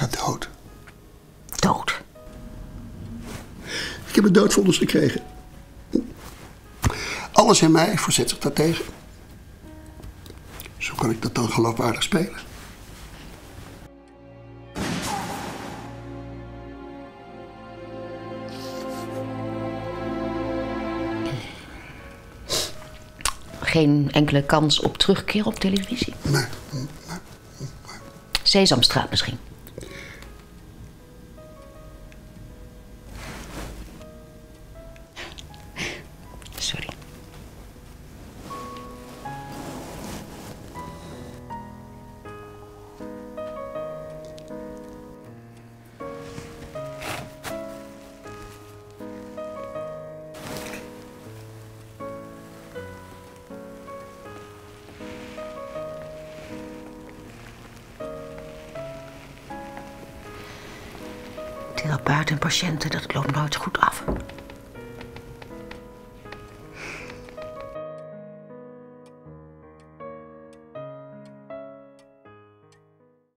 gaat dood. Dood? Ik heb een doodvonnis gekregen. Alles in mij verzet zich daartegen. Zo kan ik dat dan geloofwaardig spelen. Geen enkele kans op terugkeer op televisie? Nee. Sesamstraat misschien? Sorry. Therapeuten en patiënten, dat loopt nooit goed af.